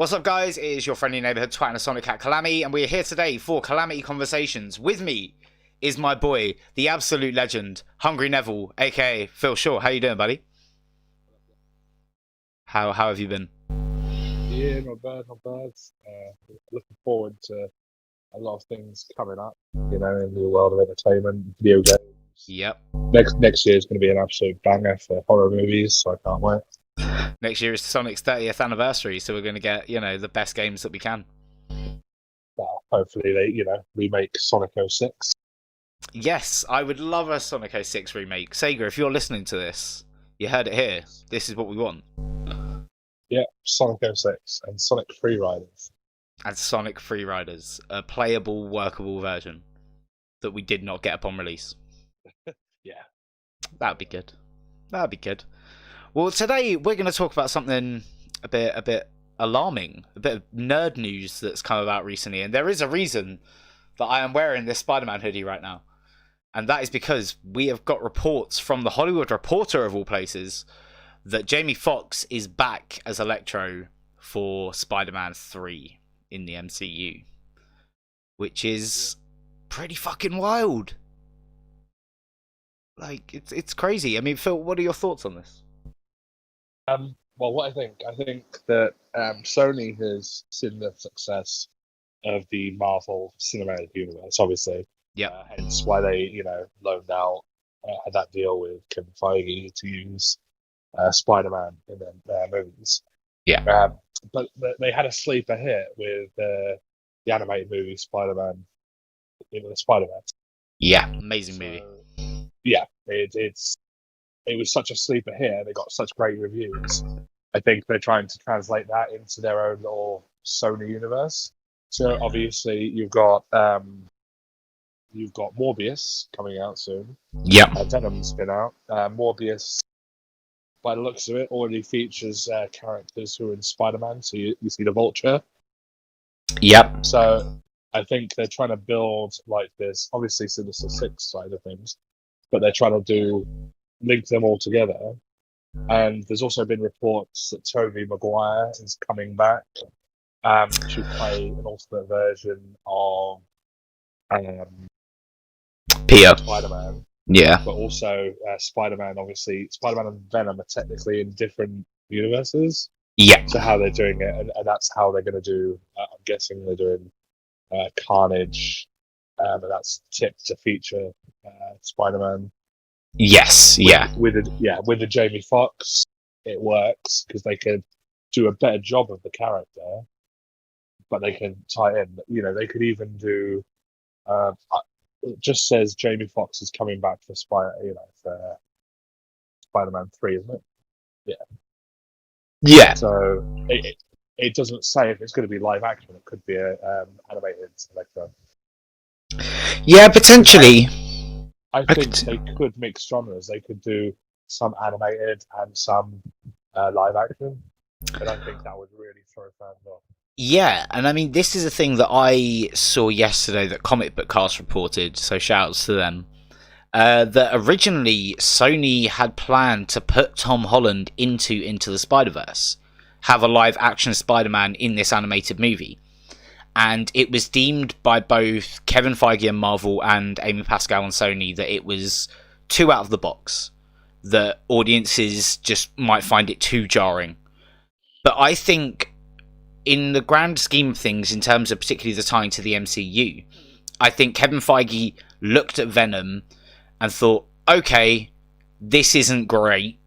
What's up, guys? It is your friendly neighborhood twat and a Sonic Cat Calamity, and we're here today for Calamity Conversations. With me is my boy, the absolute legend, Hungry Neville, aka Phil Shaw. How you doing, buddy? How have you been? Yeah, not bad, not bad. Looking forward to a lot of things coming up, in the world of entertainment, video games. Yep. Next year is going to be an absolute banger for horror movies, so I can't wait. Next year is Sonic's 30th anniversary, so we're going to get, the best games that we can. Well, hopefully they, remake Sonic 06. Yes, I would love a Sonic 06 remake. Sega, if you're listening to this, you heard it here. This is what we want. Yeah, Sonic 06 and Sonic Free Riders. And Sonic Free Riders, a playable, workable version that we did not get upon release. Yeah. That'd be good. That'd be good. Well, today we're going to talk about something a bit alarming, a bit of nerd news that's come about recently, and there is a reason that I am wearing this Spider-Man hoodie right now, and that is because we have got reports from the Hollywood Reporter of all places that Jamie Foxx is back as Electro for Spider-Man 3 in the MCU, which is pretty fucking wild. Like, it's crazy. I mean, Phil, what are your thoughts on this? Well, what I think that Sony has seen the success of the Marvel Cinematic Universe, obviously. Yeah. Hence why they, loaned out, had that deal with Kevin Feige to use Spider-Man in their movies. Yeah. But they had a sleeper hit with the animated movie Spider-Man, the Spider-Man. Yeah, amazing movie. Yeah, it was such a sleeper hit. They got such great reviews. I think they're trying to translate that into their own little Sony universe. So obviously you've got Morbius coming out soon. Yeah. Venom's been out. Morbius, by the looks of it, already features characters who are in Spider-Man. So you see the Vulture. Yep. So I think they're trying to build like this, obviously Sinister Six side of things, but they're trying to link them all together. And there's also been reports that Tobey Maguire is coming back to play an alternate version of Peter. Spider-Man. Yeah. But also Spider-Man, obviously, Spider-Man and Venom are technically in different universes. Yeah. So how they're doing it, and that's how they're going to do, I'm guessing they're doing Carnage, and that's tipped to feature Spider-Man. Yes, yeah. With the Jamie Foxx, it works because they could do a better job of the character, but they can tie in. They could even do. It just says Jamie Foxx is coming back for Spider-Man 3, isn't it? Yeah. Yeah. So it doesn't say if it's going to be live action. It could be a animated Electro. Yeah, potentially. I think they could mix genres. They could do some animated and some live action, but I think that would really throw fans off. Yeah, and I mean, this is a thing that I saw yesterday that Comic Book Cast reported, so shouts to them. That originally Sony had planned to put Tom Holland into the Spider-Verse, have a live action Spider-Man in this animated movie. And it was deemed by both Kevin Feige and Marvel and Amy Pascal and Sony that it was too out of the box. That audiences just might find it too jarring. But I think, in the grand scheme of things, in terms of particularly the tying to the MCU, I think Kevin Feige looked at Venom and thought, okay, this isn't great.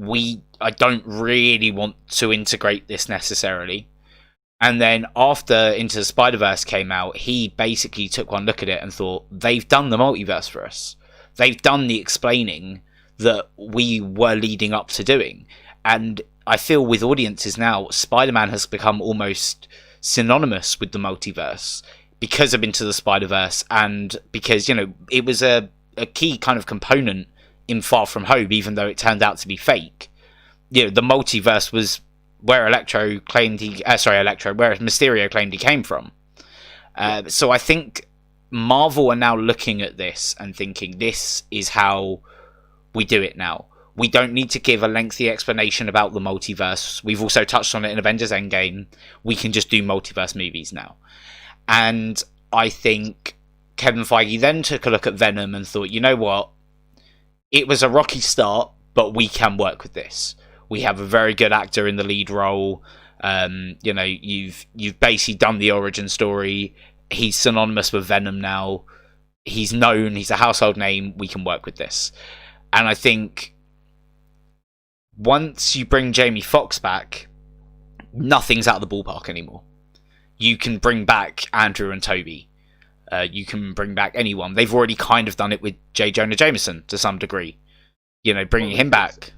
I don't really want to integrate this necessarily. And then after Into the Spider-Verse came out, he basically took one look at it and thought, they've done the multiverse for us. They've done the explaining that we were leading up to doing. And I feel with audiences now, Spider-Man has become almost synonymous with the multiverse because of Into the Spider-Verse, and because, it was a key kind of component in Far From Home, even though it turned out to be fake. The multiverse was where where Mysterio claimed he came from. So I think Marvel are now looking at this and thinking, this is how we do it now. We don't need to give a lengthy explanation about the multiverse. We've also touched on it in Avengers Endgame. We can just do multiverse movies now. And I think Kevin Feige then took a look at Venom and thought, you know what? It was a rocky start, but we can work with this. We have a very good actor in the lead role. You know, you've basically done the origin story. He's synonymous with Venom now. He's known. He's a household name. We can work with this. And I think once you bring Jamie Foxx back, nothing's out of the ballpark anymore. You can bring back Andrew and Toby. You can bring back anyone. They've already kind of done it with J. Jonah Jameson to some degree. You know, bringing him back.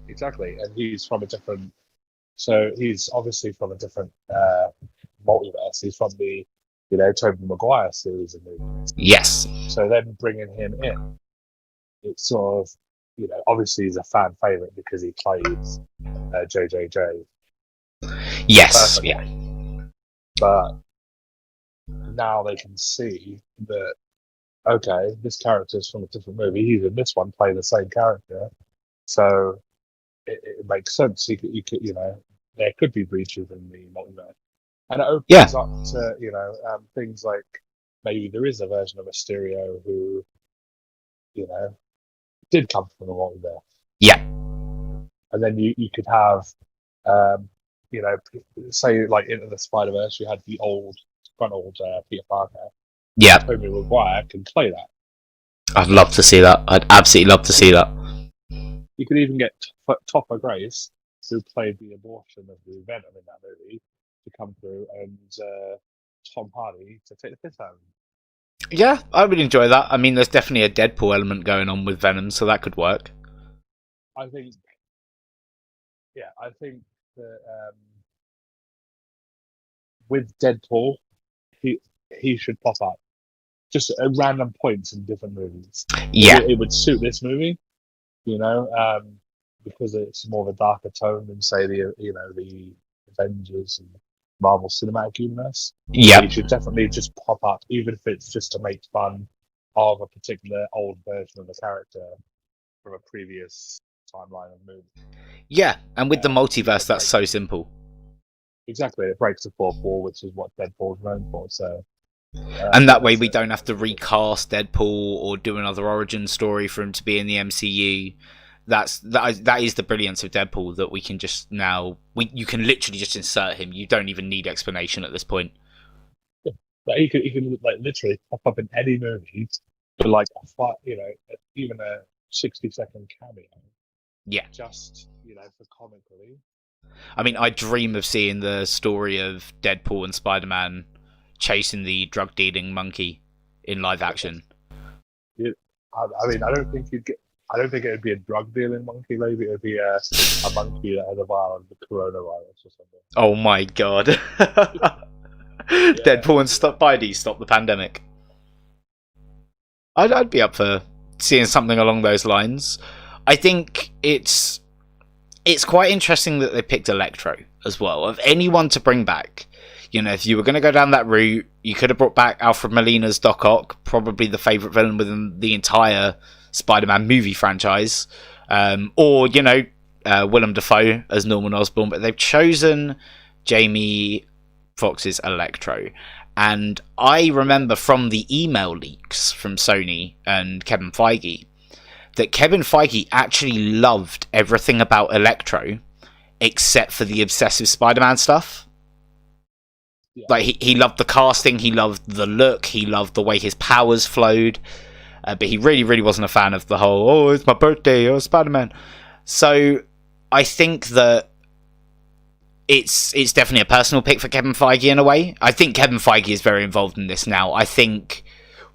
Exactly, and he's from a different... So he's obviously from a different multiverse. He's from the, you know, Tobey Maguire series of movies. Yes. So then bringing him in, it's sort of, you know, obviously he's a fan favourite because he plays JJJ. Yes, perfectly. yeah. But now they can see that, okay, this character's from a different movie. He's in this one playing the same character. So it makes sense. You could, you know, there could be breaches in the multiverse. And it opens up to, you know, things like maybe there is a version of Mysterio who, you know, did come from the multiverse. Yeah. And then you could have, you know, say like Into the Spider-Verse, you had the old Peter Parker. Yeah. Tobey Maguire can play that. I'd love to see that. I'd absolutely love to see that. You could even get Topper Grace, who played the abortion of the Venom in that movie, to come through, and Tom Hardy to take the piss out of him. Yeah, I would enjoy that. I mean, there's definitely a Deadpool element going on with Venom, so that could work. I think that with Deadpool, he should pop up just at random points in different movies. Yeah, it would suit this movie, you know, because it's more of a darker tone than say the Avengers and Marvel Cinematic Universe. yeah. He should definitely just pop up, even if it's just to make fun of a particular old version of the character from a previous timeline of movie. Yeah, and with the multiverse, that's so simple. Exactly, it breaks the fourth wall, which is what Deadpool's known for. So, and that way, we don't have to recast Deadpool or do another origin story for him to be in the MCU. That is the brilliance of Deadpool, that we can just now you can literally just insert him. You don't even need explanation at this point. Yeah. Like he can like literally pop up in any movie for like even a 60-second cameo. Yeah, just for comic relief. I mean, I dream of seeing the story of Deadpool and Spider-Man chasing the drug-dealing monkey in live action. Yeah, I mean, I don't think it would be a drug-dealing monkey. Maybe it would be a monkey that has a vial of the coronavirus or something. Oh my god! Deadpool and Spidey stop the pandemic. I'd be up for seeing something along those lines. I think it's quite interesting that they picked Electro as well. Of anyone to bring back, if you were going to go down that route, you could have brought back Alfred Molina's Doc Ock, probably the favourite villain within the entire Spider-Man movie franchise, or Willem Dafoe as Norman Osborn. But they've chosen Jamie Foxx's Electro, and I remember from the email leaks from Sony and Kevin Feige that Kevin Feige actually loved everything about Electro except for the obsessive Spider-Man stuff. Yeah. Like, he loved the casting, he loved the look, he loved the way his powers flowed, but he really, really wasn't a fan of the whole, oh, it's my birthday, oh, Spider-Man. So I think that it's definitely a personal pick for Kevin Feige in a way. I think Kevin Feige is very involved in this now. I think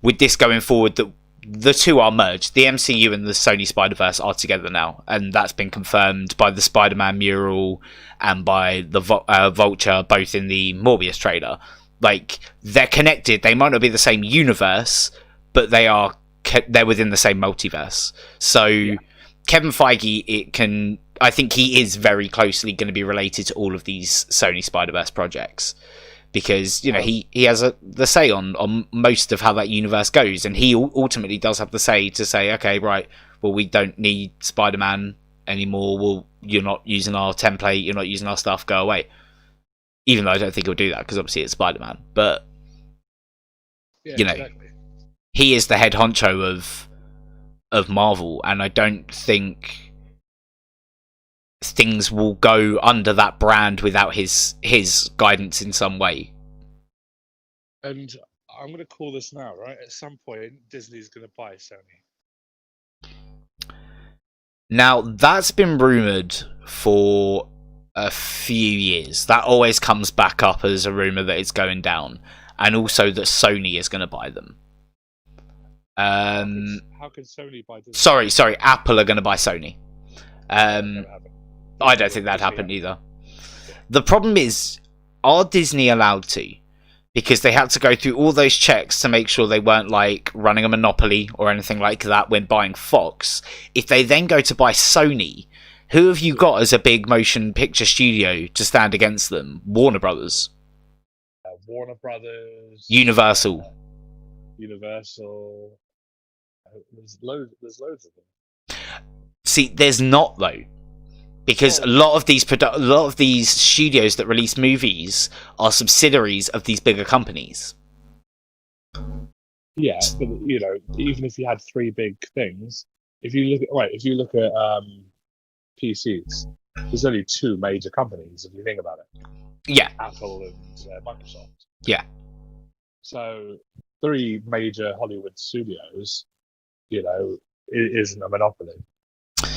with this going forward, that the two are merged. The MCU and the Sony Spider-Verse are together now, and that's been confirmed by the Spider-Man mural and by the Vulture, both in the Morbius trailer. Like, they're connected. They might not be the same universe, but they're within the same multiverse. So yeah. Kevin Feige, I think he is very closely going to be related to all of these Sony Spider-Verse projects. Because, he has the say on most of how that universe goes. And he ultimately does have the say to say, okay, right, well, we don't need Spider-Man anymore. Well, you're not using our template. You're not using our stuff. Go away. Even though I don't think he'll do that because obviously it's Spider-Man. But you know, exactly. he is the head honcho of Marvel, and I don't think things will go under that brand without his guidance in some way. And I'm going to call this now, right? At some point, Disney's going to buy Sony. Now, that's been rumoured for a few years. That always comes back up as a rumour that it's going down. And also that Sony is going to buy them. How can Sony buy Disney? Sorry, Apple are going to buy Sony. I don't think that'd happen either. The problem is, are Disney allowed to? Because they had to go through all those checks to make sure they weren't like running a monopoly or anything like that when buying Fox. If they then go to buy Sony, who have you got as a big motion picture studio to stand against them? Warner Brothers. Warner Brothers. Universal. Universal. There's loads of them. See, there's not though. Because a lot of these studios that release movies are subsidiaries of these bigger companies. Yeah, but even if you had three big things, if you look at PCs, there's only two major companies if you think about it. Yeah. Apple and Microsoft. Yeah. So three major Hollywood studios, it isn't a monopoly.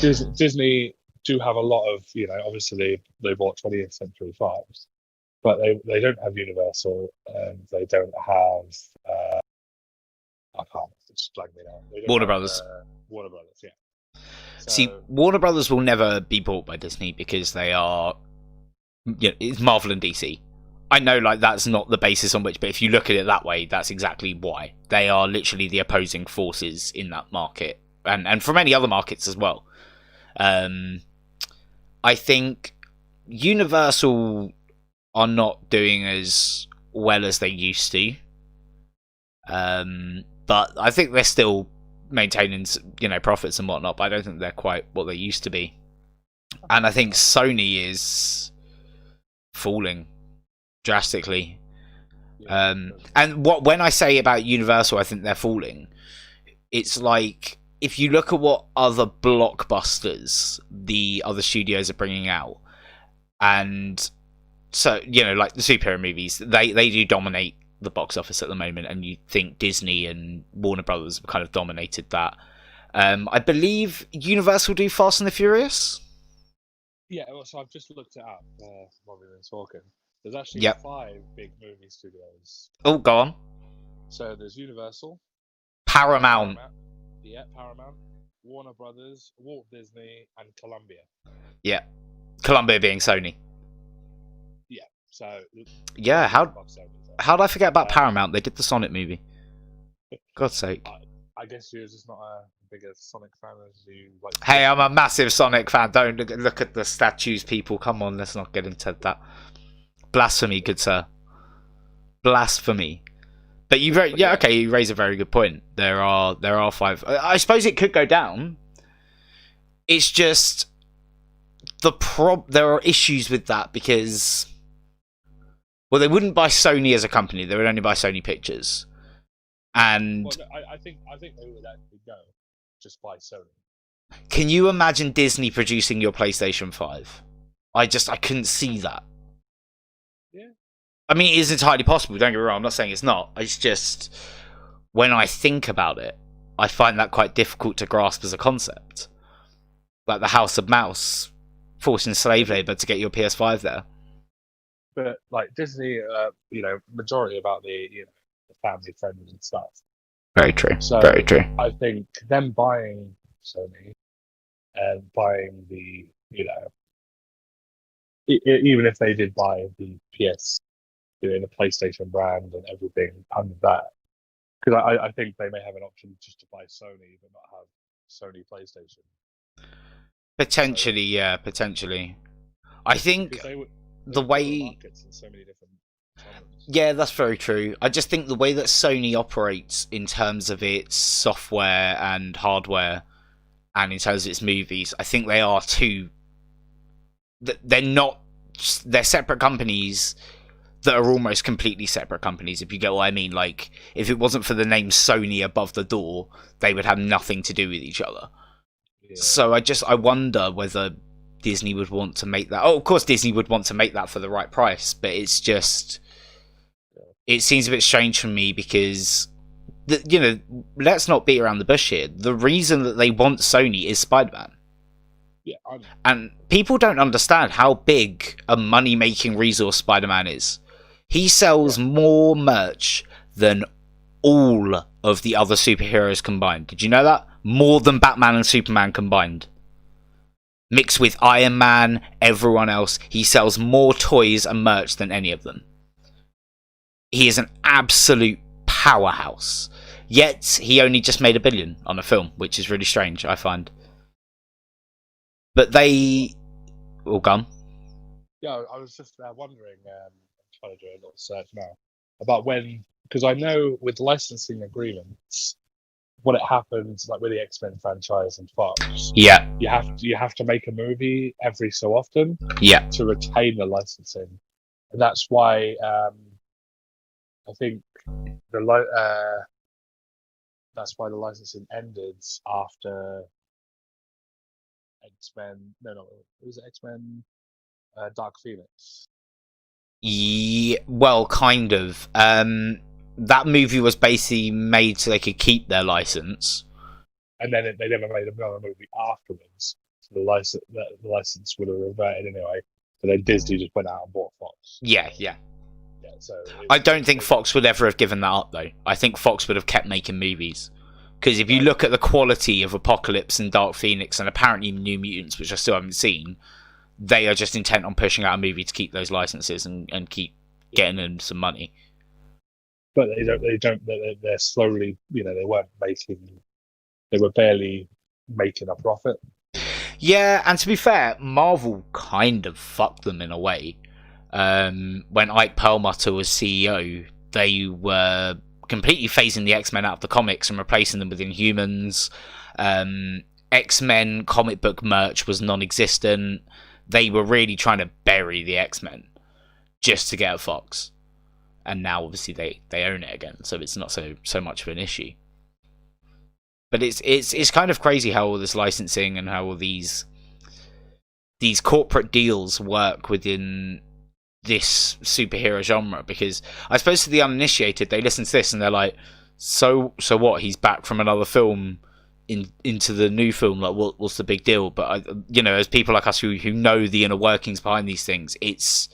Disney do have a lot of, obviously they bought 20th Century Fox, but they don't have Universal, and they don't have I can't, it's blanked me now. Warner Brothers. Warner Brothers, yeah. So, see, Warner Brothers will never be bought by Disney because they are, it's Marvel and DC. I know, like, that's not the basis on which, but if you look at it that way, that's exactly why. They are literally the opposing forces in that market, and from many other markets as well. I think Universal are not doing as well as they used to. But I think they're still maintaining, profits and whatnot, but I don't think they're quite what they used to be. And I think Sony is falling drastically. And when I say about Universal, I think they're falling, it's like, if you look at what other blockbusters the other studios are bringing out, and so, like the superhero movies, they do dominate the box office at the moment, and you think Disney and Warner Brothers have kind of dominated that. I believe Universal do Fast and the Furious? Yeah, so I've just looked it up while we've been talking. There's actually 5 big movie studios. Oh, go on. So there's Universal. Paramount. Yeah, Paramount, Warner Brothers, Walt Disney, and Columbia. Yeah, Columbia being Sony. Yeah, so... Yeah, how did I forget about Paramount? They did the Sonic movie. God's sake. I guess you're just not a bigger Sonic fan as you like. Hey, I'm a massive Sonic fan. Don't look at the statues, people. Come on, let's not get into that. Blasphemy, good sir. Blasphemy. But you raise a very good point. There are 5. I suppose it could go down. It's just there are issues with that because, well, they wouldn't buy Sony as a company. They would only buy Sony Pictures. And I think they would actually go just buy Sony. Can you imagine Disney producing your PlayStation 5? I couldn't see that. Yeah. I mean, it is entirely possible, don't get me wrong, I'm not saying it's not. It's just, when I think about it, I find that quite difficult to grasp as a concept. Like the House of Mouse, forcing slave labour to get your PS5 there. But, like, Disney, majority about the family friendly and stuff. Very true, so very true. I think them buying Sony and buying the, even if they did buy the PS, the PlayStation brand and everything under that, because I think they may have an option just to buy Sony but not have Sony PlayStation. Potentially, yeah, potentially. I think the way markets in so many different genres. Yeah, that's very true. I just think the way that Sony operates in terms of its software and hardware and in terms of its movies, I think they are two. They're not. They're separate companies that are almost completely separate companies, if you get what I mean. Like, if it wasn't for the name Sony above the door, they would have nothing to do with each other. Yeah. So I wonder whether Disney would want to make that. Oh, of course Disney would want to make that for the right price, but it's just, it seems a bit strange for me because, let's not beat around the bush here. The reason that they want Sony is Spider-Man. Yeah, and people don't understand how big a money-making resource Spider-Man is. He sells more merch than all of the other superheroes combined. Did you know that? More than Batman and Superman combined. Mixed with Iron Man, everyone else, he sells more toys and merch than any of them. He is an absolute powerhouse. Yet, he only just made $1 billion on a film, which is really strange, I find. But they... all gone. Yeah, I was just wondering, I'm trying to do a little search now, about when, because I know with licensing agreements, when it happens, like with the X-Men franchise and Fox, yeah, you have to make a movie every so often, yeah, to retain the licensing, and that's why I think that's why the licensing ended after X-Men. No, it was X-Men Dark Phoenix. Yeah, well, kind of. That movie was basically made so they could keep their license, and then they never made another movie afterwards. So the license would have reverted anyway. But then Disney just went out and bought Fox. Yeah. So I don't think Fox would ever have given that up, though. I think Fox would have kept making movies. Because if you look at the quality of Apocalypse and Dark Phoenix and apparently New Mutants, which I still haven't seen, they are just intent on pushing out a movie to keep those licenses and keep getting them some money. But they're slowly, they were barely making a profit. Yeah, and to be fair, Marvel kind of fucked them in a way. When Ike Perlmutter was CEO, they were completely phasing the X-Men out of the comics and replacing them with Inhumans. X-Men comic book merch was non-existent. They were really trying to bury the X-Men just to get a Fox. And now, obviously, they own it again, so it's not so much of an issue. But it's kind of crazy how all this licensing and how all these corporate deals work within this superhero genre, because I suppose to the uninitiated, they listen to this and they're like, so what? He's back from another film into the new film. Like, what's the big deal? But as people like us who know the inner workings behind these things, it's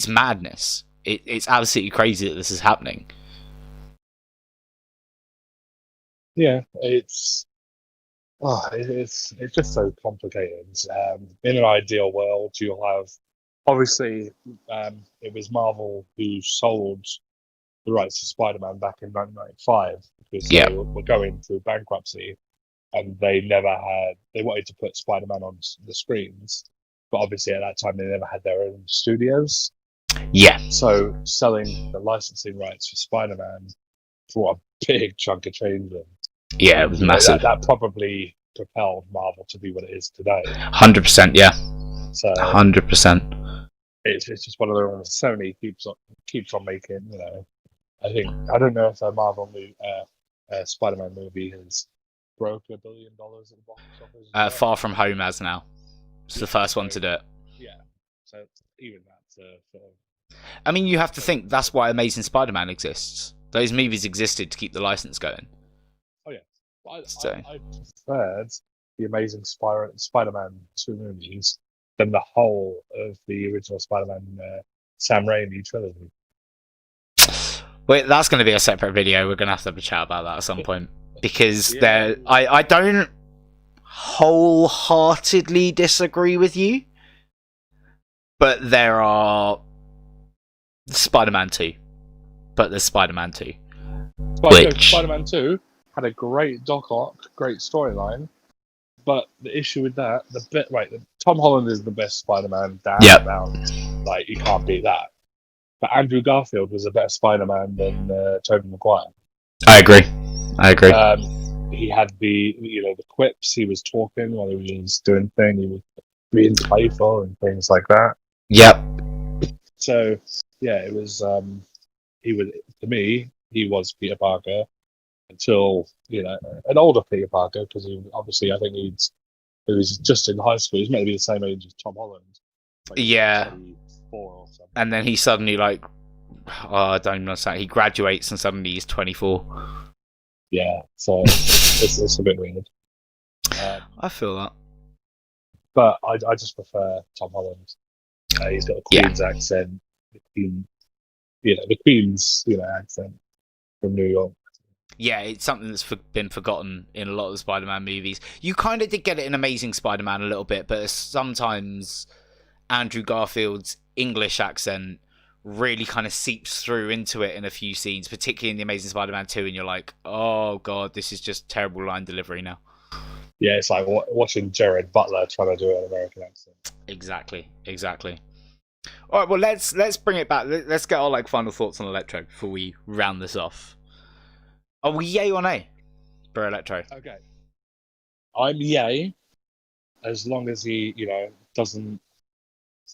madness. It's absolutely crazy that this is happening. Yeah, it's just so complicated. In an ideal world, you'll have, obviously, it was Marvel who sold the rights to Spider-Man back in 1995 because they were going through bankruptcy, and they wanted to put Spider-Man on the screens, but obviously at that time they never had their own studios. Yeah. So selling the licensing rights for Spider-Man brought a big chunk of change in. Yeah, it was massive. That probably propelled Marvel to be what it is today. 100%, yeah. So 100%. It's just one of the ones Sony keeps on making. I don't know if a Marvel Spider-Man movie has broke $1 billion at the box office. Far From Home has now. It's the first one to do it. Yeah. So even that's sort of. I mean, you have to think that's why Amazing Spider-Man exists. Those movies existed to keep the license going. Oh yeah, I preferred the Amazing Spider-Man 2 movies than the whole of the original Spider-Man Sam Raimi trilogy. Wait, that's going to be a separate video. We're going to have a chat about that at some point, because I don't wholeheartedly disagree with you, but there are Spider-Man 2. But there's Spider-Man 2. Spider-Man 2 had a great Doc Ock, great storyline, but the issue with that, Tom Holland is the best Spider-Man down. Like, you can't beat that. But Andrew Garfield was a better Spider-Man than Tobey Maguire. I agree. he had the quips. He was talking while he was doing things. He was being playful and things like that. Yep. So yeah, it was. He was, to me, he was Peter Parker until an older Peter Parker, because he obviously, I think he was just in high school. He's meant to be the same age as Tom Holland. Like Yeah. 24 or something. And then he suddenly I don't understand. He graduates and suddenly he's 24. Yeah, so it's a bit weird. I feel that. But I just prefer Tom Holland. He's got a Queen's accent. The Queen's accent from New York. Yeah, it's something that's been forgotten in a lot of the Spider-Man movies. You kind of did get it in Amazing Spider-Man a little bit, but sometimes Andrew Garfield's English accent really kind of seeps through into it in a few scenes, particularly in The Amazing Spider-Man 2, and you're like, oh god, this is just terrible line delivery now. Yeah, it's like watching Jared Butler trying to do an American accent. Exactly. All right, well, let's bring it back. Let's get our final thoughts on Electro before we round this off. Are we yay or nay for Electro? Okay, I'm yay, as long as he doesn't.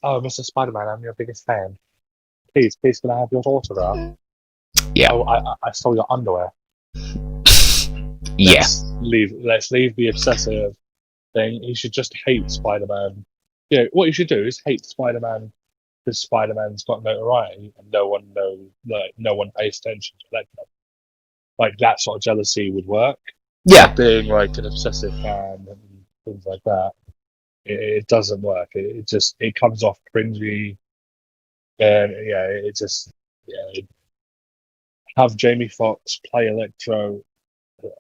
Oh, Mr. Spider-Man, I'm your biggest fan. Please, can I have your autograph? Yeah. Oh, I stole your underwear. Yeah. Let's leave the obsessive thing. He should just hate Spider-Man. What you should do is hate Spider-Man because Spider-Man's got notoriety and no one pays attention to Electro. Like that sort of jealousy would work. Yeah. Being like an obsessive fan and things like that, it doesn't work. It comes off cringy, and have Jamie Foxx play Electro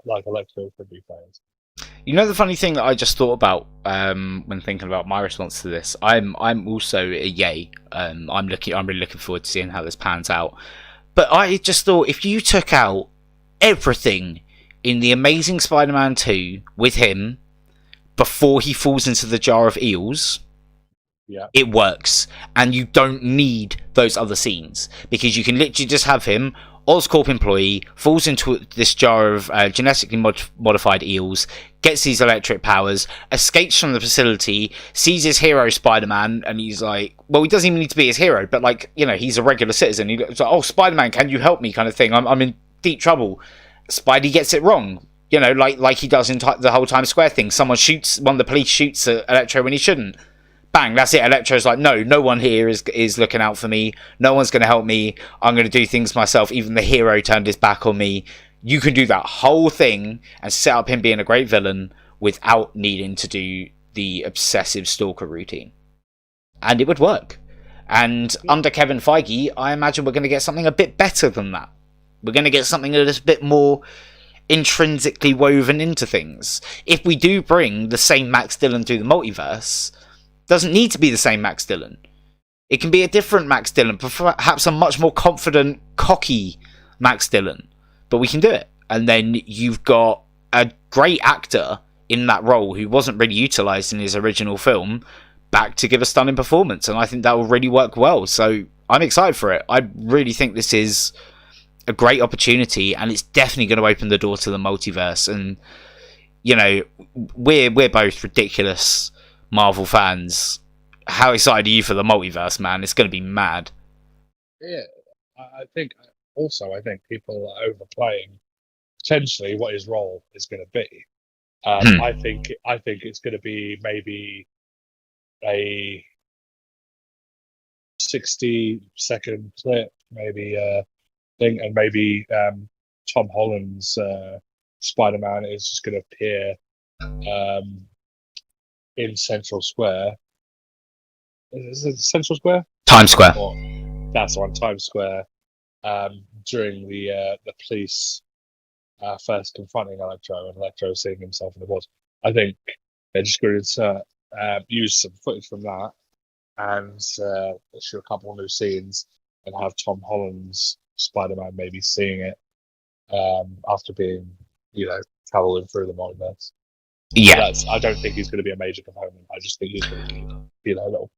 like Electro could be played. You know the funny thing that I just thought about when thinking about my response to this? I'm also a yay. I'm really looking forward to seeing how this pans out. But I just thought if you took out everything in The Amazing Spider-Man 2 with him before he falls into the jar of eels, it works. And you don't need those other scenes, because you can literally just have him, Oscorp employee, falls into this jar of genetically modified eels, gets these electric powers, escapes from the facility, sees his hero Spider-Man, and he's like, well, he doesn't even need to be his hero, but he's a regular citizen. He's like, oh, Spider-Man, can you help me, kind of thing. I'm in deep trouble. Spidey gets it wrong, like he does in the whole Times Square thing. One of the police shoots at Electro when he shouldn't. Bang, that's it. Electro's like, no one here is looking out for me. No one's going to help me. I'm going to do things myself. Even the hero turned his back on me. You can do that whole thing and set up him being a great villain without needing to do the obsessive stalker routine. And it would work. And under Kevin Feige, I imagine we're going to get something a bit better than that. We're going to get something that is a bit more intrinsically woven into things. If we do bring the same Max Dillon through the multiverse, doesn't need to be the same Max Dillon. It can be a different Max Dillon, perhaps a much more confident, cocky Max Dillon. But we can do it. And then you've got a great actor in that role who wasn't really utilised in his original film back to give a stunning performance. And I think that will really work well. So I'm excited for it. I really think this is a great opportunity, and it's definitely going to open the door to the multiverse. And, we're both ridiculous Marvel fans. How excited are you for the multiverse, man? It's going to be mad. Yeah, I think people are overplaying potentially what his role is going to be. I think it's going to be maybe a 60-second clip, maybe thing, and maybe Tom Holland's Spider-Man is just going to appear in Central Square. Is it Central Square? Times Square. That's on Times Square. During the police first confronting Electro, and Electro seeing himself in the woods. I think they're just going to use some footage from that and shoot a couple of new scenes and have Tom Holland's Spider-Man maybe seeing it after being, traveling through the multiverse. Yeah. I don't think he's going to be a major component. I just think he's going to be, a little.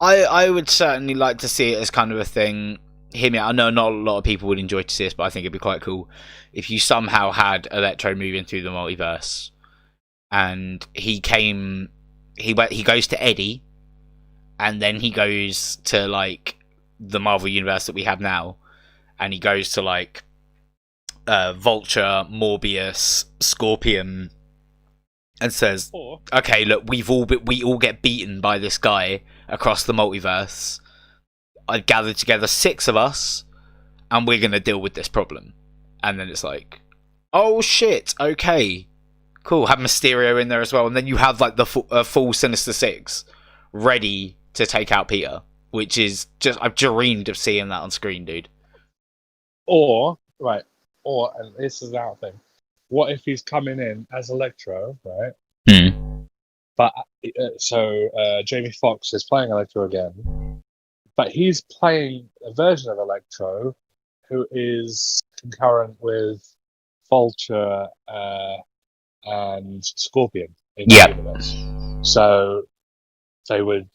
I would certainly like to see it as kind of a thing hear me out. I know not a lot of people would enjoy to see this, but I think it'd be quite cool if you somehow had Electro moving through the multiverse, and he goes to Eddie, and then he goes to like the Marvel universe that we have now, and he goes to like Vulture, Morbius, Scorpion, and says, "Okay, look, we all get beaten by this guy across the multiverse. I gathered together 6 of us, and we're gonna deal with this problem." And then it's like, "Oh shit, okay, cool." Have Mysterio in there as well, and then you have like the full Sinister Six ready to take out Peter, which is just, I've dreamed of seeing that on screen, dude. Or and this is our thing. What if he's coming in as Electro, right? But Jamie Foxx is playing Electro again, but he's playing a version of Electro who is concurrent with Vulture and Scorpion in the universe. So they would,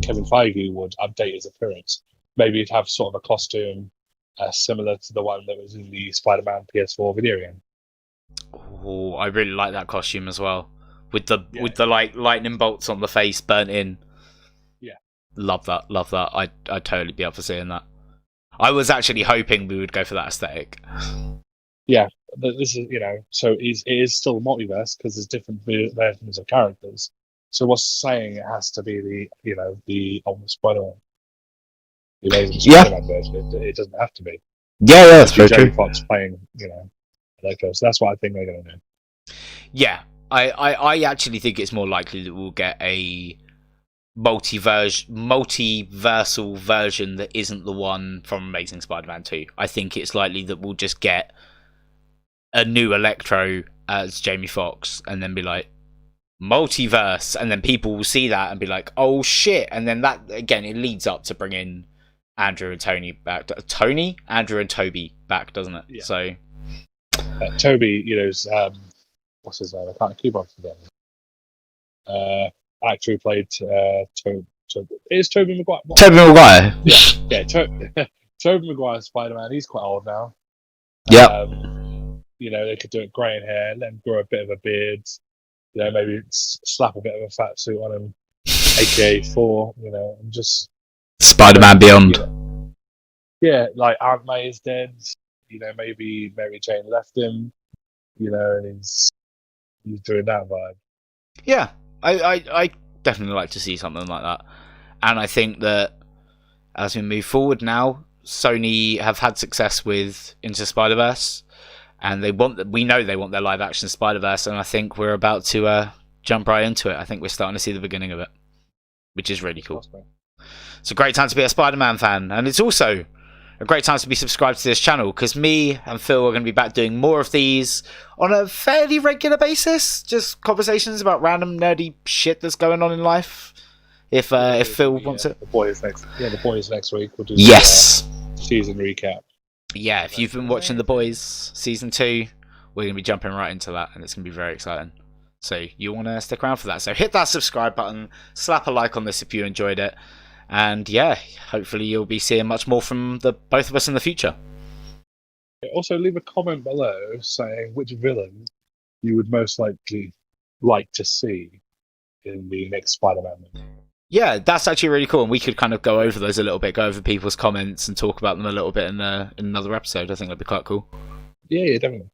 Kevin Feige would update his appearance. Maybe he'd have sort of a costume similar to the one that was in the Spider-Man PS4 video game. Oh, I really like that costume as well, with the like lightning bolts on the face burnt in. Yeah, love that. I'd totally be up for seeing that. I was actually hoping we would go for that aesthetic. Yeah, this is so it is still a multiverse because there's different versions of characters. So what's saying it has to be the ultimate Spider-Man, the Amazing Spider-Man version? It doesn't have to be. Yeah, that's very true. Jamie Foxx playing Electro, so that's what I think they're going to do. Yeah, I actually think it's more likely that we'll get a multiversal version that isn't the one from Amazing Spider-Man 2. I think it's likely that we'll just get a new Electro as Jamie Foxx, and then be like, multiverse, and then people will see that and be like, oh shit, and then that again, it leads up to bringing Andrew and Tony back. Andrew and Toby back, doesn't it? Yeah. So Toby, what's his name? I can't keep on forgetting. Actor who played is Tobey Maguire. Tobey Maguire. Yeah. Tobey Maguire Spider-Man. He's quite old now. Yeah. They could do it grey in hair, let him grow a bit of a beard. Maybe slap a bit of a fat suit on him, aka 4. And just Spider-Man Beyond. Like Aunt May is dead. Maybe Mary Jane left him. And he's doing that vibe. Yeah, I definitely like to see something like that, and I think that as we move forward now, Sony have had success with Into Spider-Verse, and we know they want their live action Spider-Verse, and I think we're about to jump right into it. I think we're starting to see the beginning of it, which is really cool. It's a great time to be a Spider-Man fan, and it's also a great time to be subscribed to this channel, because me and Phil are going to be back doing more of these on a fairly regular basis. Just conversations about random nerdy shit that's going on in life. If Phil wants it. The boys next week. We'll do season recap. Yeah, if you've been watching The Boys season 2, we're going to be jumping right into that, and it's going to be very exciting. So you want to stick around for that. So hit that subscribe button, slap a like on this if you enjoyed it. And yeah, hopefully you'll be seeing much more from both of us in the future. Also, leave a comment below saying which villain you would most likely like to see in the next Spider-Man movie. Yeah, that's actually really cool, and we could kind of go over those a little bit, go over people's comments and talk about them a little bit in another episode. I think that'd be quite cool. Yeah, definitely.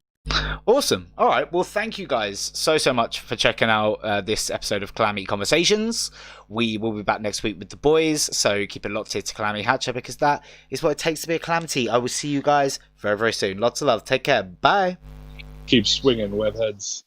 Awesome. All right. Well, thank you guys so much for checking out this episode of Calamity Conversations. We will be back next week with The Boys, so keep it locked here to Calamity Hatcher, because that is what it takes to be a Calamity. I will see you guys very, very soon. Lots of love. Take care. Bye. Keep swinging, webheads.